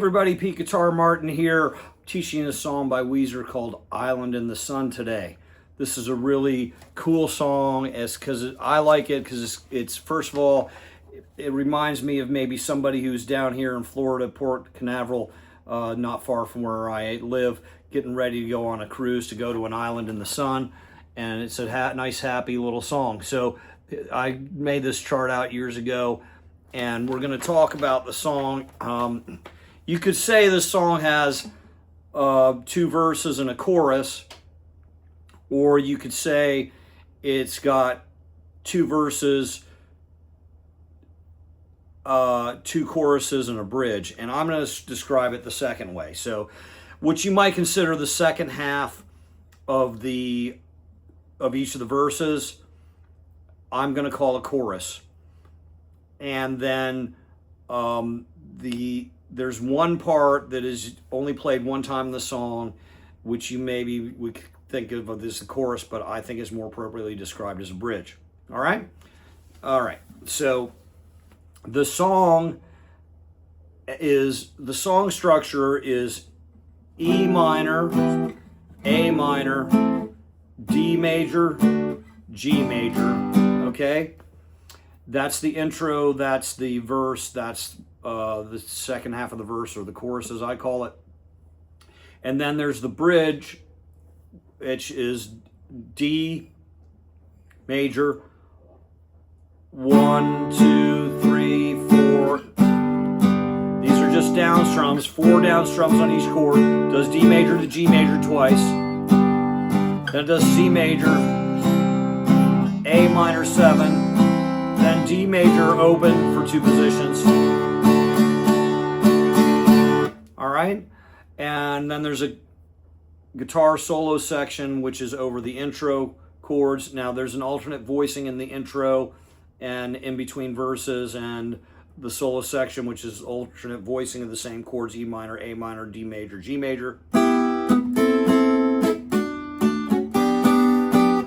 everybody, Pete Guitar Martin here, teaching a song by Weezer called Island in the Sun today. This is a really cool song because I like it because it's first of all, it reminds me of maybe somebody who's down here in Florida, Port Canaveral, not far from where I live, getting ready to go on a cruise to go to an island in the sun. And it's a nice, happy little song. So I made this chart out years ago, and we're going to talk about the song. You could say this song has two verses and a chorus, or you could say it's got two verses, two choruses, and a bridge. And I'm going to describe it the second way. So what you might consider the second half of each of the verses, I'm going to call a chorus. And then there's one part that is only played one time in the song, which you maybe would think of as the chorus, but I think is more appropriately described as a bridge. All right? All right. So the song structure is E minor, A minor, D major, G major. Okay? That's the intro, that's the verse, that's the second half of the verse, or the chorus as I call it. And then there's the bridge, which is D major, 1, 2, 3, 4. These are just down strums, 4 down strums on each chord. Does D major to G major twice. Then it does C major, A minor 7, then D major open for 2 positions. All right, and then there's a guitar solo section which is over the intro chords. Now there's an alternate voicing in the intro and in between verses, and the solo section which is alternate voicing of the same chords: E minor, A minor, D major, G major.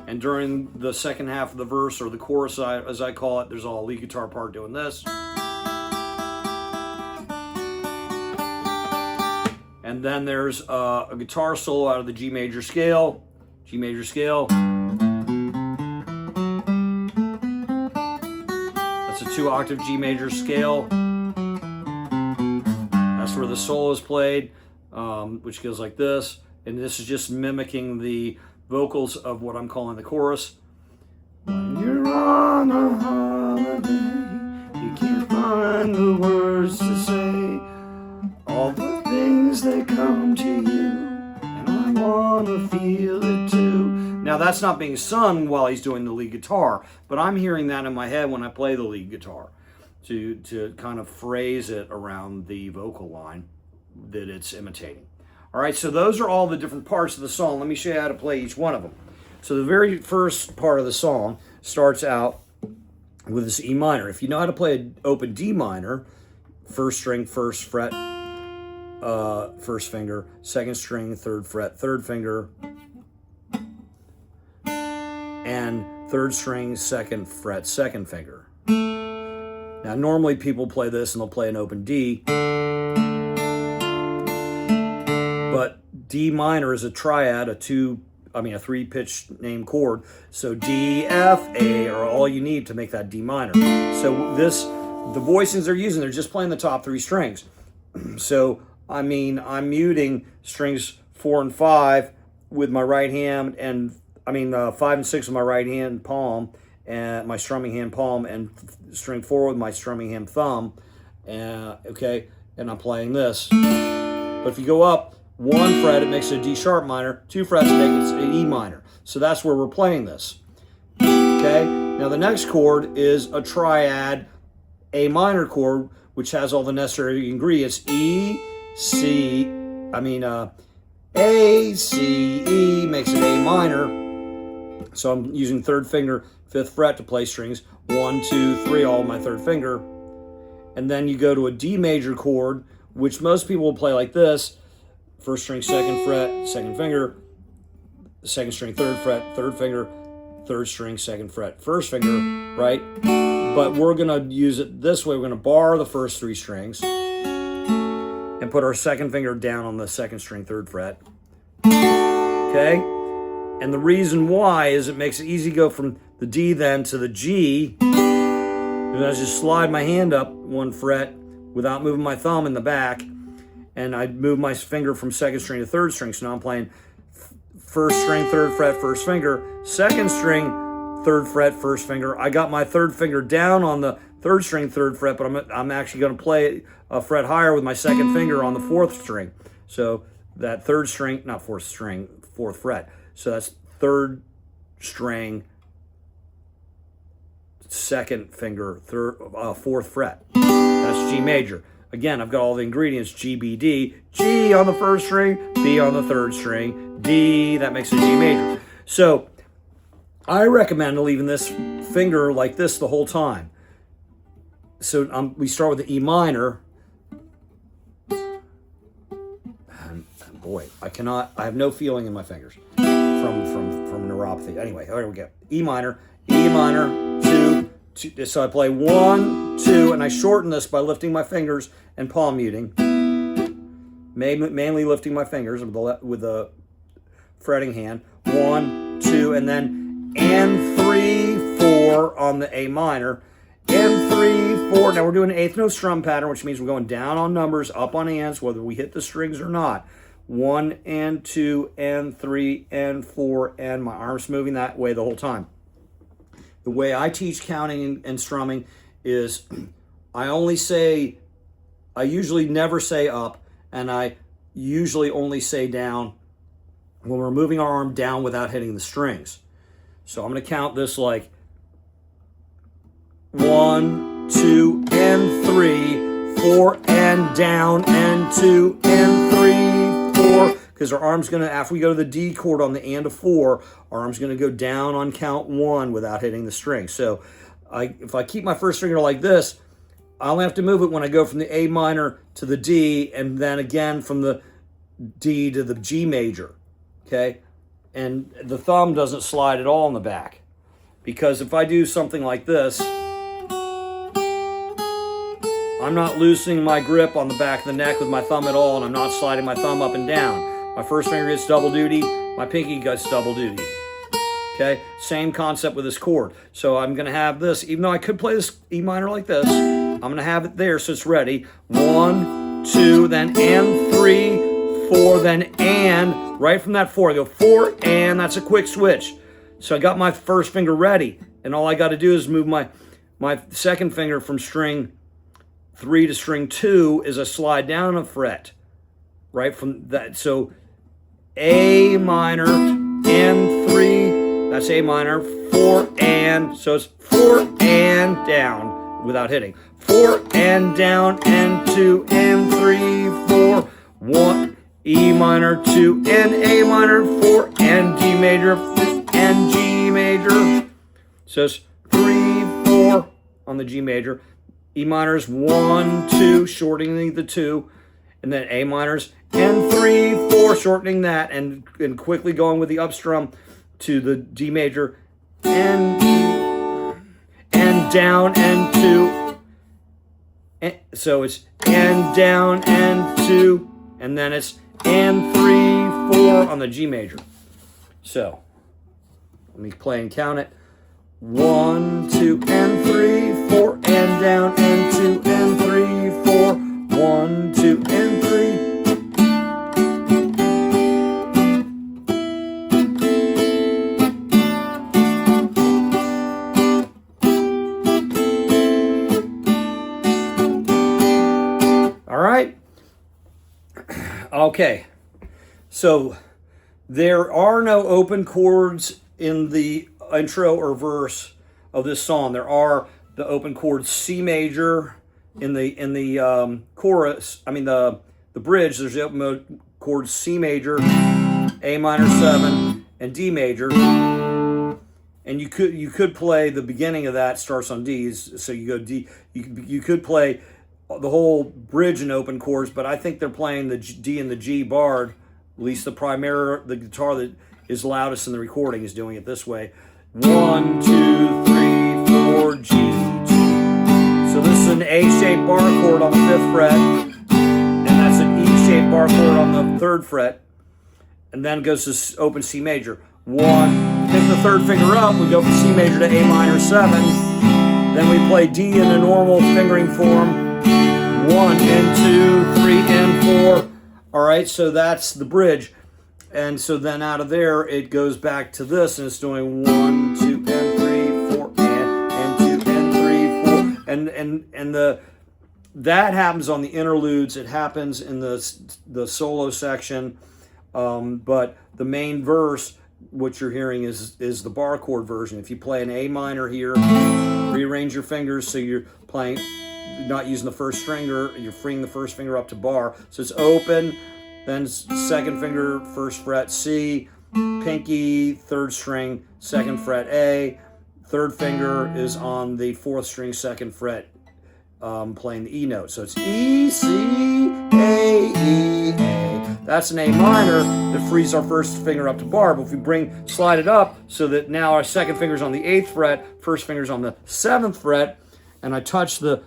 And during the second half of the verse, or the chorus as I call it, there's a lead guitar part doing this. And then there's a guitar solo out of the G major scale. G major scale. That's a 2-octave G major scale. That's where the solo is played, which goes like this. And this is just mimicking the vocals of what I'm calling the chorus. When you're on a holiday, you can't find the words to say all the things that come to you, and I want to feel it too. Now that's not being sung while he's doing the lead guitar, but I'm hearing that in my head when I play the lead guitar to kind of phrase it around the vocal line that it's imitating. All right, so those are all the different parts of the song. Let me show you how to play each one of them. So the very first part of the song starts out with this E minor. If you know how to play an open D minor, first string, first fret, first finger, second string, third fret, third finger, and third string, second fret, second finger. Now normally people play this and they'll play an open D, but D minor is a triad, a 3-pitch name chord. So D, F, A are all you need to make that D minor. So the voicings they're using, they're just playing the top 3 strings. So I'm muting strings 4 and 5 with my right hand, and 5 and 6 with my right hand palm, and my strumming hand palm, and string 4 with my strumming hand thumb. Okay, and I'm playing this. But if you go up 1 fret, it makes it a D sharp minor. 2 frets make it an E minor. So that's where we're playing this. Okay, now the next chord is a triad A minor chord, which has all the necessary ingredients. A, C, E makes it A minor. So I'm using third finger, 5th fret to play strings 1, 2, 3, all my third finger. And then you go to a D major chord, which most people will play like this. First string, second fret, second finger, second string, third fret, third finger, third string, second fret, first finger, right? But we're going to use it this way. We're going to bar the first 3 strings. And and put our second finger down on the second string, 3rd fret. Okay? And the reason why is it makes it easy to go from the D then to the G. And I just slide my hand up 1 fret without moving my thumb in the back, and I move my finger from 2nd string to 3rd string. So now I'm playing 1st string, 3rd fret, 1st finger, 2nd string, 3rd fret, 1st finger. I got my 3rd finger down on the 3rd string, 3rd fret, but I'm actually going to play a fret higher with my 2nd finger on the 4th string. So that 3rd string, not 4th string, 4th fret. So that's 3rd string, 2nd finger, 4th fret. That's G major. Again, I've got all the ingredients, G, B, D. G on the 1st string, B on the 3rd string, D, that makes a G major. So I recommend leaving this finger like this the whole time. So we start with the E minor. And boy, I have no feeling in my fingers from neuropathy. Anyway, here we go. E minor, 2, so I play 1, 2, and I shorten this by lifting my fingers and palm muting. Mainly lifting my fingers with the fretting hand. 1, 2, and then and 3, 4 on the A minor. And 3, 4. Now we're doing an 8th note strum pattern, which means we're going down on numbers, up on ands, whether we hit the strings or not. 1 and 2 and 3 and 4, and my arm's moving that way the whole time. The way I teach counting and strumming is I usually never say up, and I usually only say down when we're moving our arm down without hitting the strings. So I'm going to count this like 1, 2, and 3, 4, and down, and 2, and 3, 4. Because our arm's going to, after we go to the D chord on the and of 4, our arm's going to go down on count 1 without hitting the string. So if I keep my first finger like this, I only have to move it when I go from the A minor to the D, and then again from the D to the G major, okay? And the thumb doesn't slide at all in the back. Because if I do something like this, I'm not loosening my grip on the back of the neck with my thumb at all, and I'm not sliding my thumb up and down. My first finger gets double duty, my pinky gets double duty. Okay, same concept with this chord. So I'm going to have this, even though I could play this E minor like this, I'm going to have it there so it's ready. 1, 2, then and 3, 4, then and. Right from that 4, I go 4 and, that's a quick switch. So I got my first finger ready, and all I got to do is move my second finger from string 3 to string 2 is a slide down a fret. Right from that, so A minor and 3, that's A minor, 4 and, so it's 4 and down without hitting. 4 and down, and 2 and 3, 4, 1, E minor, 2 and A minor, 4 and D major, and G major. So it's 3, 4 on the G major. E minor is 1, 2, shortening the 2, and then A minors and 3, 4, shortening that, and quickly going with the up strum to the D major, and down, and 2. And, so it's and down, and 2, and then it's and 3, 4 on the G major. So let me play and count it. 1, 2, and 3, 4, and down, and 2, and 3, 4, 1, 2, and 3. All right. Okay. So there are no open chords in the intro or verse of this song. There are the open chord C major in the chorus. I mean the bridge. There's the open chord C major, A minor 7, and D major. And you could play the beginning of that starts on D's. So you go D. You could play the whole bridge in open chords, but I think they're playing the D and the G barred. At least the guitar that is loudest in the recording is doing it this way. 1, 2, 3, 4, G, 2. So this is an A-shaped bar chord on the 5th fret, and that's an bar chord on the 3rd fret, and then goes to open C major. 1, pick the 3rd finger up, we go from C major to A minor 7, then we play D in the normal fingering form, 1 and 2, 3 and 4. All right, so that's the bridge. And so then out of there, it goes back to this, and it's doing 1, 2, and 3, 4, and 2, and 3, 4. And that happens on the interludes. It happens in the solo section. But the main verse, what you're hearing is the bar chord version. If you play an A minor here, rearrange your fingers so you're playing, not using the 1st string, you're freeing the 1st finger up to bar. So it's open, then 2nd finger, 1st fret C, pinky, 3rd string, 2nd fret A, 3rd finger is on the 4th string, 2nd fret, playing the E note. So it's E, C, A, E, A. That's an A minor that frees our 1st finger up to bar. But if we slide it up so that now our 2nd finger's on the 8th fret, 1st finger's on the 7th fret, and I touch the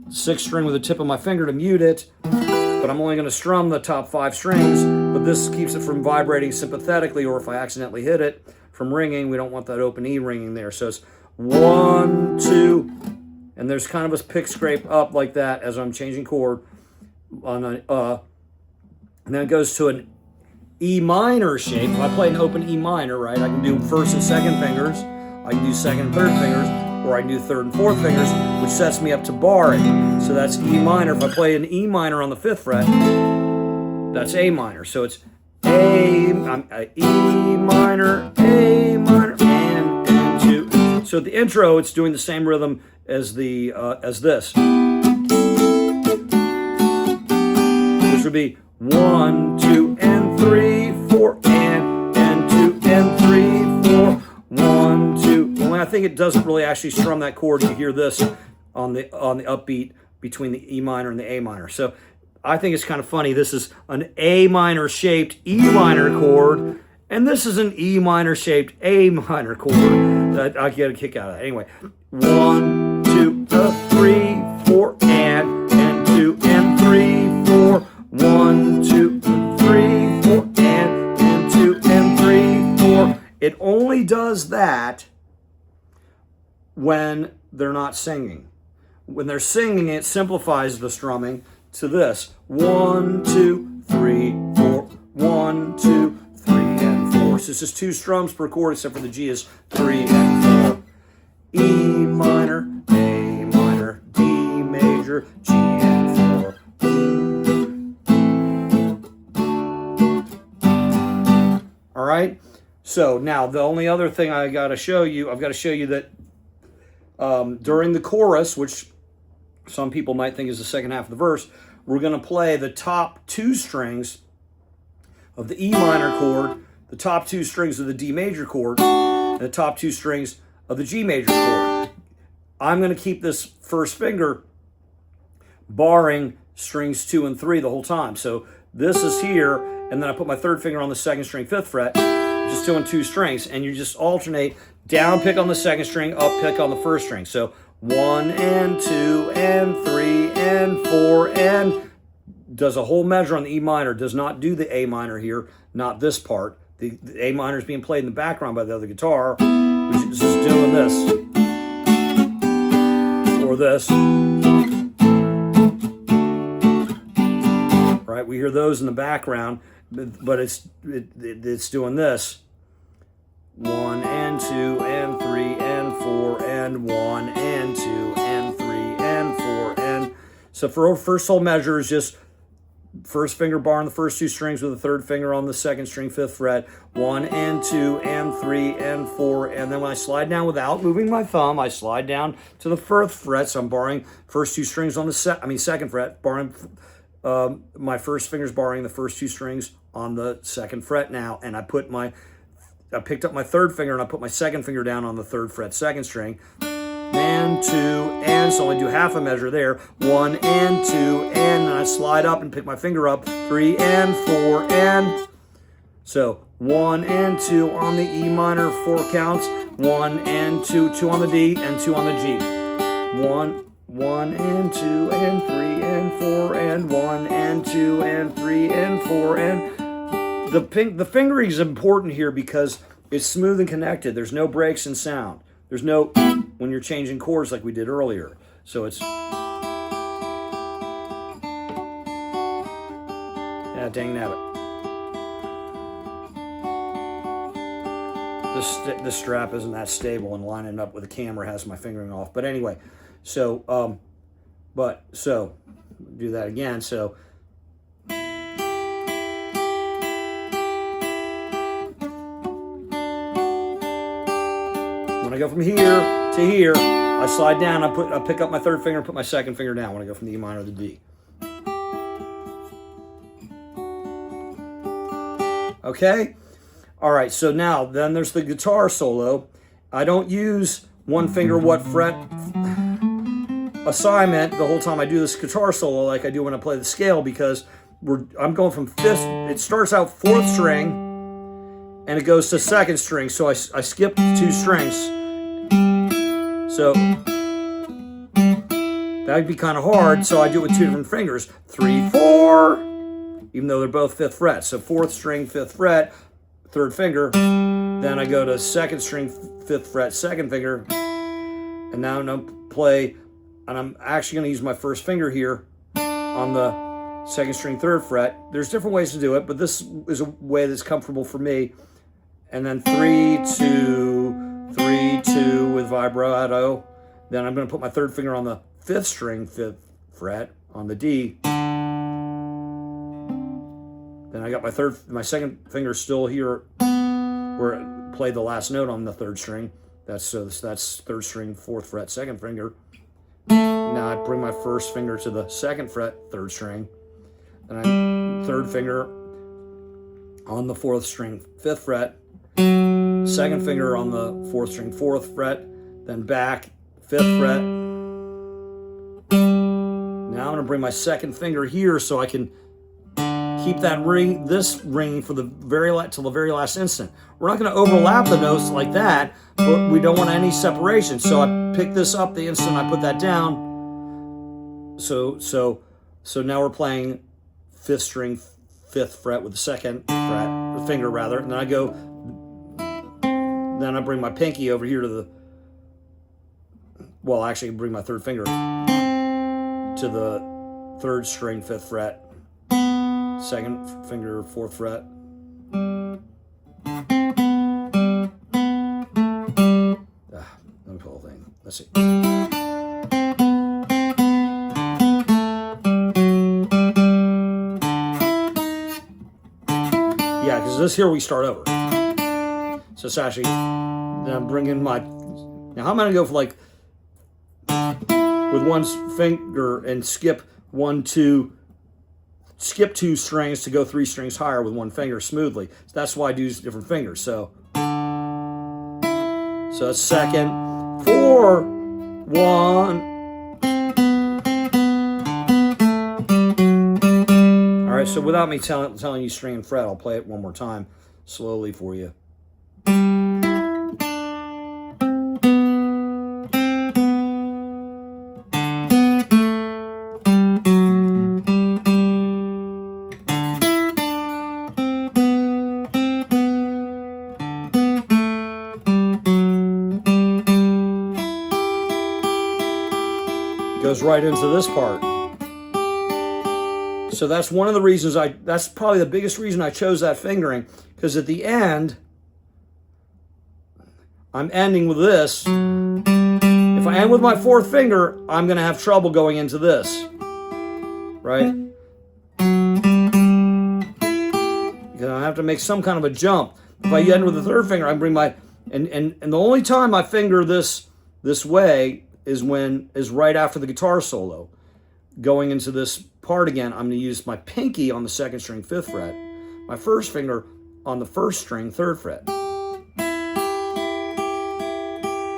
6th string with the tip of my finger to mute it, but I'm only going to strum the top 5 strings, but this keeps it from vibrating sympathetically, or if I accidentally hit it, from ringing. We don't want that open E ringing there. So it's 1, 2, and there's kind of a pick scrape up like that as I'm changing chord on an and then it goes to an E minor shape. If I play an open E minor, right, I can do 1st and 2nd fingers, I can do 2nd and 3rd fingers, or I can do 3rd and 4th fingers, which sets me up to barring. So that's E minor. If I play an E minor on the 5th fret, that's A minor. So it's E minor, and 2. So at the intro, it's doing the same rhythm as this, which would be 1, 2, and 3, 4, and 2, and 3, 4, 1, 2. Well, I think it doesn't really actually strum that chord. You hear this on the upbeat between the E minor and the A minor. So I think it's kind of funny. This is an A minor shaped E minor chord, and this is an E minor shaped A minor chord. That I get a kick out of that. Anyway, 1, 2, 3, 4, and 2, and 3, 4. 1, 2, 3, 4, and 2, and 3, 4. It only does that when they're not singing. When they're singing, it simplifies the strumming to this: 1, 2, 3, 4, 1, 2, 3, and 4. So it's just 2 strums per chord, except for the G is 3 and 4. E minor, A minor, D major, G and 4. All right. So now the only other thing I've got to show you that during the chorus, which some people might think is the second half of the verse, we're going to play the top 2 strings of the E minor chord, the top 2 strings of the D major chord, and the top 2 strings of the G major chord. I'm going to keep this 1st finger barring strings 2 and 3 the whole time. So this is here, and then I put my 3rd finger on the 2nd string, 5th fret, just doing 2 strings, and you just alternate down pick on the 2nd string, up pick on the 1st string. So 1 and 2 and 3 and 4, and does a whole measure on the E minor, does not do the A minor here, not this part. The A minor is being played in the background by the other guitar, which is just doing this, or this. Right, we hear those in the background, but it's doing this: 1 and 2 and 3 and 4 and 1 and 2 and 3 and 4 and so for our first whole measure is just 1st finger bar on the first 2 strings with the 3rd finger on the 2nd string, 5th fret, 1 and 2 and 3 and 4, and then when I slide down without moving my thumb, I slide down to the 1st fret. So I'm barring first 2 strings on the 2nd fret, barring my 1st finger's barring the first 2 strings on the 2nd fret now, and I picked up my 3rd finger and I put my 2nd finger down on the 3rd fret, 2nd string, and 2, and so I do half a measure there, 1 and 2, and then I slide up and pick my finger up, 3 and 4, and so 1 and 2 on the E minor, 4 counts, 1 and 2, 2 on the D, and 2 on the G, 1 1 and 2 and 3 and 4 and 1 and 2 and 3 and 4 and the fingering is important here because it's smooth and connected. There's no breaks in sound. There's no when you're changing chords like we did earlier. So it's dang nabbit. This strap isn't that stable, and lining up with the camera has my fingering off. But anyway, so do that again. So when I go from here to here, I slide down. I pick up my third finger and put my second finger down when I go from the E minor to the D. Okay? All right, so now, then there's the guitar solo. I don't use one finger what fret assignment the whole time I do this guitar solo like I do when I play the scale, because I'm going from fifth, it starts out fourth string, and it goes to second string, so I skip 2 strings. So that'd be kind of hard, so I do it with 2 different fingers. 3, 4, even though they're both 5th fret. So 4th string, 5th fret, 3rd finger. Then I go to 2nd string, 5th fret, 2nd finger. And now I'm going to play, and I'm actually going to use my first finger here on the 2nd string, 3rd fret. There's different ways to do it, but this is a way that's comfortable for me. And then 3, 2, 3, 2 with vibrato. Then I'm going to put my 3rd finger on the 5th string, 5th fret on the D. Then I got my 2nd finger still here where it played the last note on the 3rd string. That's 3rd string, 4th fret, 2nd finger. Now I bring my 1st finger to the 2nd fret, 3rd string. Then I 3rd finger on the 4th string, 5th fret. 2nd finger on the 4th string, 4th fret. Then back, 5th fret. Now I'm going to bring my 2nd finger here so I can keep that this ringing for till the very last instant. We're not going to overlap the notes like that, but we don't want any separation. So I pick this up the instant I put that down. So now we're playing 5th string, 5th fret with the 2nd fret, or finger rather, and then I bring my pinky over here to actually bring my 3rd finger to the 3rd string, 5th fret. 2nd finger, 4th fret. Let me pull the whole thing. Let's see. Yeah, because this here we start over. So it's actually, then I'm bringing my, now how am I going to go for with one finger and skip 2 strings to go 3 strings higher with one finger smoothly. So that's why I do use different fingers. So that's 2nd, 4, 1. All right, so without me telling you string and fret, I'll play it one more time slowly for you. Goes right into this part. So that's one of the reasons that's probably the biggest reason I chose that fingering, because at the end, I'm ending with this. If I end with my 4th finger, I'm going to have trouble going into this, right? Because I have to make some kind of a jump. If I end with the 3rd finger, I bring my, and the only time I finger this way is right after the guitar solo. Going into this part again, I'm going to use my pinky on the 2nd string, 5th fret, my 1st finger on the 1st string, 3rd fret.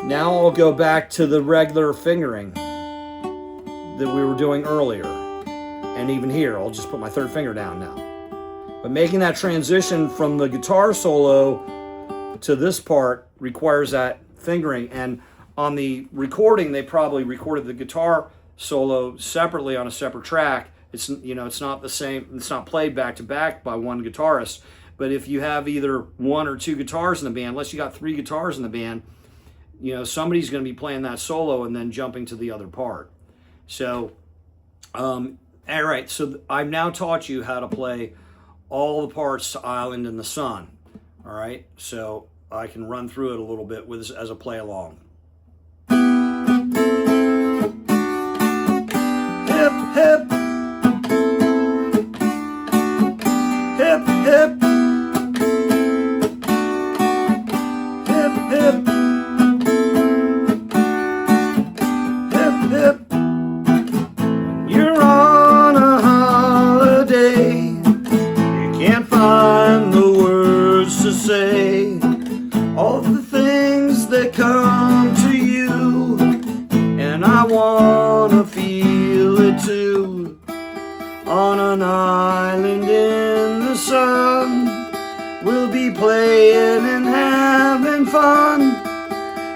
Now I'll go back to the regular fingering that we were doing earlier. And even here, I'll just put my 3rd finger down now. But making that transition from the guitar solo to this part requires that fingering. And on the recording, they probably recorded the guitar solo separately on a separate track, it's, you know, it's not the same, it's not played back to back by one guitarist. But if you have either one or two guitars in the band, unless you got three guitars in the band, you know, somebody's going to be playing that solo and then jumping to the other part. So, all right, so I've now taught you how to play all the parts to Island in the Sun. All right, so I can run through it a little bit with as a play along. Hip, hip, hip, hip, hip, hip, hip, hip. You're on a holiday, you can't find the words to say all the things that come to you, and I wanna feel it too. On an island in the sun, we'll be playing and having fun,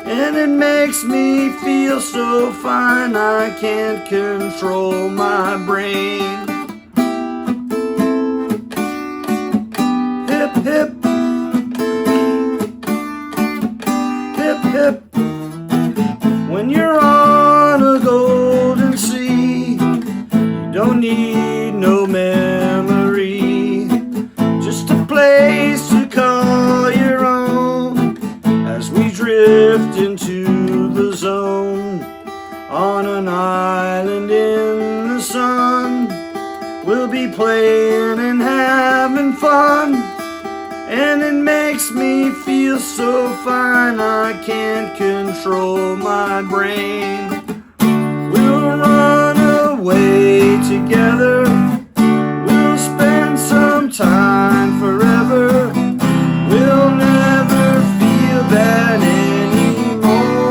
and it makes me feel so fine I can't control my brain. Hip, hip, hip, hip. When you're on a golden sea, you don't need no memory, just a place to call your own as we drift into the zone. On an island in the sun, we'll be playing and having fun, and it makes me feel so fine I can't control my brain. We'll run away together, we'll spend some time forever, we'll never feel that anymore.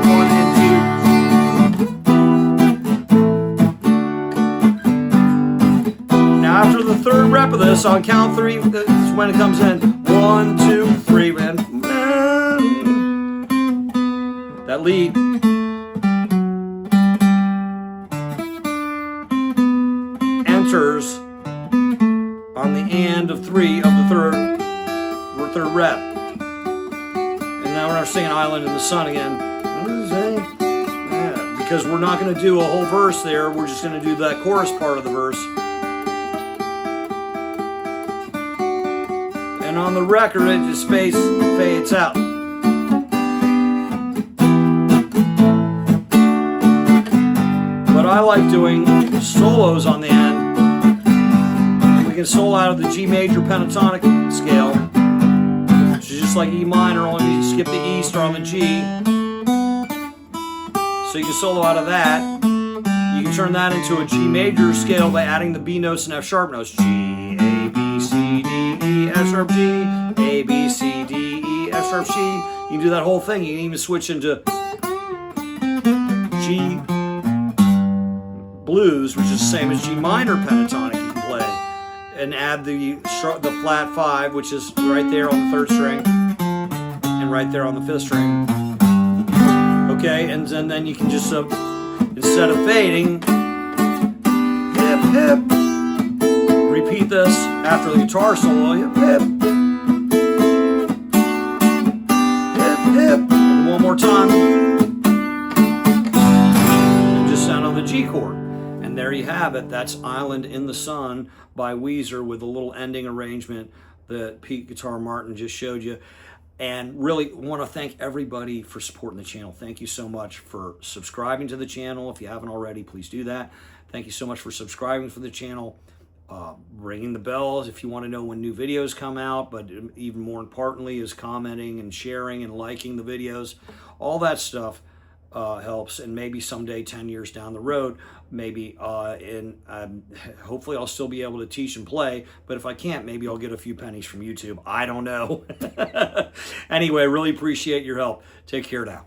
One and two. Now after the third rep of this, on count three, that's when it comes in. 1, 2, 3, and that lead enters on the end of 3 of the third rep. And now we're singing Island in the Sun again. Yeah, because we're not going to do a whole verse there, we're just going to do that chorus part of the verse. And on the record, it just fades out. But I like doing solos on the end. We can solo out of the G major pentatonic scale, which is just like E minor, only you skip the E, start on the G. So you can solo out of that. You can turn that into a G major scale by adding the B notes and F sharp notes. G, A, B, C, D, E, F sharp G, A, B, C, D, E, F sharp G. You can do that whole thing. You can even switch into G blues, which is the same as G minor pentatonic. You can play and add the flat 5, which is right there on the 3rd string and right there on the 5th string. Okay, and then you can just instead of fading, hip hip, repeat this after the guitar solo. Hip hip, hip hip, and one more time, and just sound on the G chord. And there you have it. That's Island in the Sun by Weezer with a little ending arrangement that Pete Guitar Martin just showed you. And really want to thank everybody for supporting the channel. Thank you so much for subscribing to the channel. If you haven't already, please do that. Thank you so much for subscribing for the channel. Ringing the bells if you want to know when new videos come out, but even more importantly is commenting and sharing and liking the videos. All that stuff helps, and maybe someday 10 years down the road, maybe hopefully I'll still be able to teach and play, but if I can't, maybe I'll get a few pennies from YouTube. I don't know. Anyway, really appreciate your help. Take care now.